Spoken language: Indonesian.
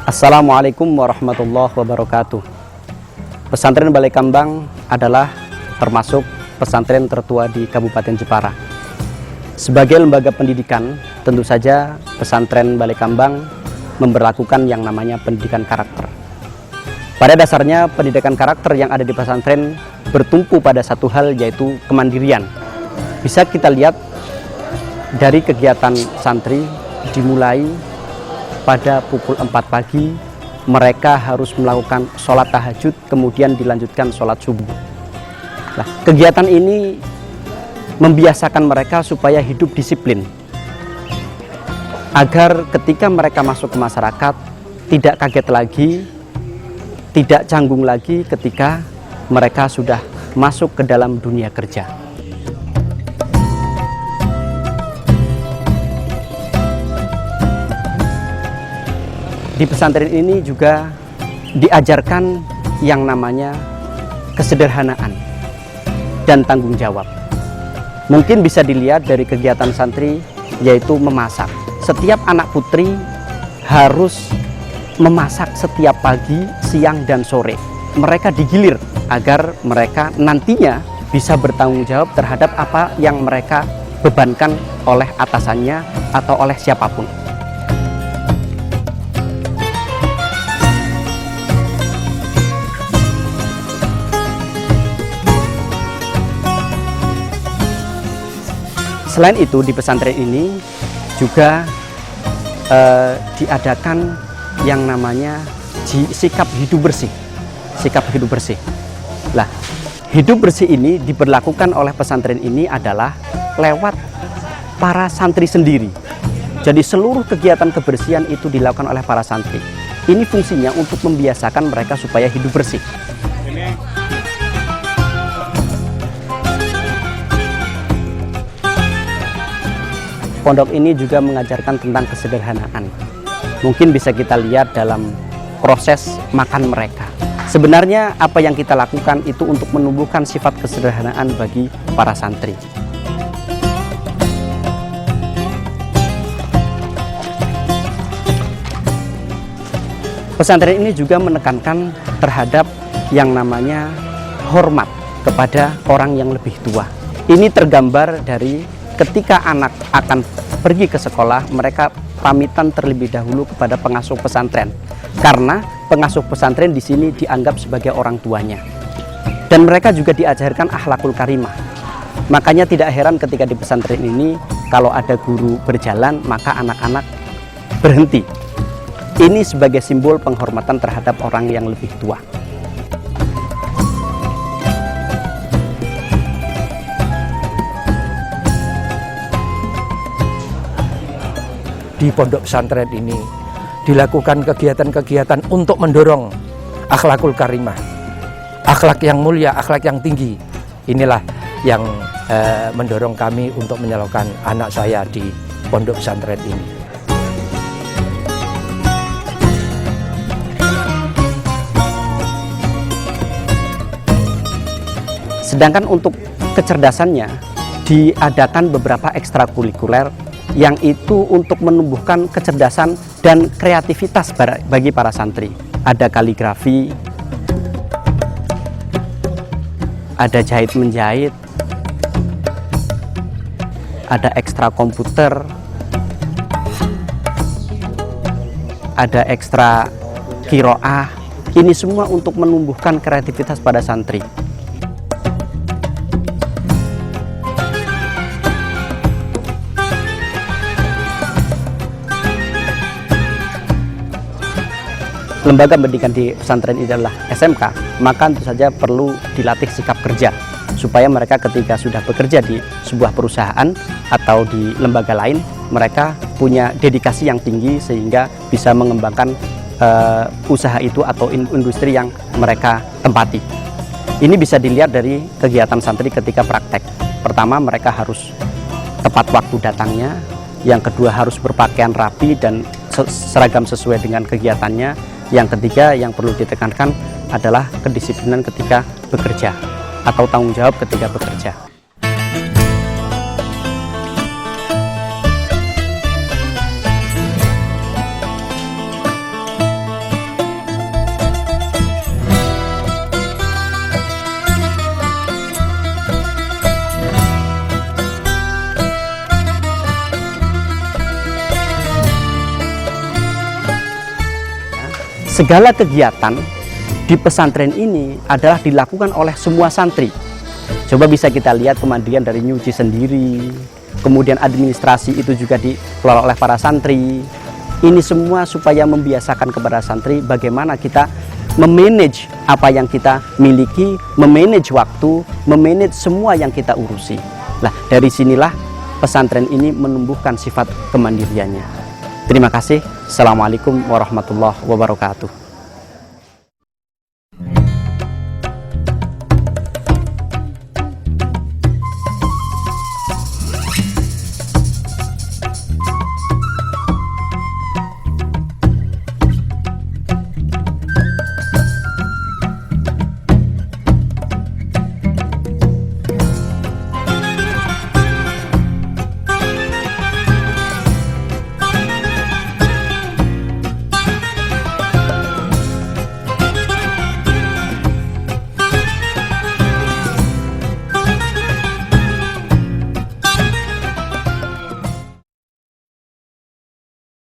Assalamualaikum warahmatullahi wabarakatuh. Pesantren Balai Kambang adalah termasuk pesantren tertua di Kabupaten Jepara. Sebagai lembaga pendidikan, tentu saja pesantren Balai Kambang memberlakukan yang namanya pendidikan karakter. Pada dasarnya, pendidikan karakter yang ada di pesantren bertumpu pada satu hal, yaitu kemandirian. Bisa kita lihat dari kegiatan santri dimulai pada pukul 4 pagi, mereka harus melakukan sholat tahajud, kemudian dilanjutkan sholat subuh. Nah, kegiatan ini membiasakan mereka supaya hidup disiplin, agar ketika mereka masuk ke masyarakat, tidak kaget lagi, tidak canggung lagi ketika mereka sudah masuk ke dalam dunia kerja. Di pesantren ini juga diajarkan yang namanya kesederhanaan dan tanggung jawab. Mungkin bisa dilihat dari kegiatan santri, yaitu memasak. Setiap anak putri harus memasak setiap pagi, siang, dan sore. Mereka digilir agar mereka nantinya bisa bertanggung jawab terhadap apa yang mereka bebankan oleh atasannya atau oleh siapapun. Selain itu, di pesantren ini juga diadakan yang namanya sikap hidup bersih. Sikap hidup bersih. Lah, hidup bersih ini diberlakukan oleh pesantren ini adalah lewat para santri sendiri. Jadi seluruh kegiatan kebersihan itu dilakukan oleh para santri. Ini fungsinya untuk membiasakan mereka supaya hidup bersih. Pondok ini juga mengajarkan tentang kesederhanaan. Mungkin bisa kita lihat dalam proses makan mereka. Sebenarnya apa yang kita lakukan itu untuk menumbuhkan sifat kesederhanaan bagi para santri. Pesantren ini juga menekankan terhadap yang namanya hormat kepada orang yang lebih tua. Ini tergambar dari ketika anak akan pergi ke sekolah, mereka pamitan terlebih dahulu kepada pengasuh pesantren, karena pengasuh pesantren di sini dianggap sebagai orang tuanya. Dan mereka juga diajarkan akhlakul karimah. Makanya tidak heran ketika di pesantren ini, kalau ada guru berjalan, maka anak-anak berhenti. Ini sebagai simbol penghormatan terhadap orang yang lebih tua. Di pondok pesantren ini dilakukan kegiatan-kegiatan untuk mendorong akhlakul karimah, akhlak yang mulia, akhlak yang tinggi. Inilah yang mendorong kami untuk menyalurkan anak saya di pondok pesantren ini. Sedangkan untuk kecerdasannya diadakan beberapa ekstrakurikuler yang itu untuk menumbuhkan kecerdasan dan kreativitas bagi para santri. Ada kaligrafi, ada jahit-menjahit, ada ekstra komputer, ada ekstra kiroah. Ini semua untuk menumbuhkan kreativitas pada santri. Lembaga pendidikan di pesantren ini adalah SMK, maka tentu saja perlu dilatih sikap kerja supaya mereka ketika sudah bekerja di sebuah perusahaan atau di lembaga lain, mereka punya dedikasi yang tinggi sehingga bisa mengembangkan usaha itu atau industri yang mereka tempati. Ini bisa dilihat dari kegiatan santri ketika praktek. Pertama, mereka harus tepat waktu datangnya. Yang kedua, harus berpakaian rapi dan seragam sesuai dengan kegiatannya. Yang ketiga yang perlu ditekankan adalah kedisiplinan ketika bekerja atau tanggung jawab ketika bekerja. segala kegiatan di pesantren ini adalah dilakukan oleh semua santri. Coba bisa kita lihat pemandian dari nyuci sendiri, kemudian administrasi itu juga dikelola oleh para santri. Ini semua supaya membiasakan kepada santri bagaimana kita memanage apa yang kita miliki, memanage waktu, memanage semua yang kita urusi. Nah, dari sinilah pesantren ini menumbuhkan sifat kemandiriannya. Terima kasih. Assalamualaikum warahmatullahi wabarakatuh.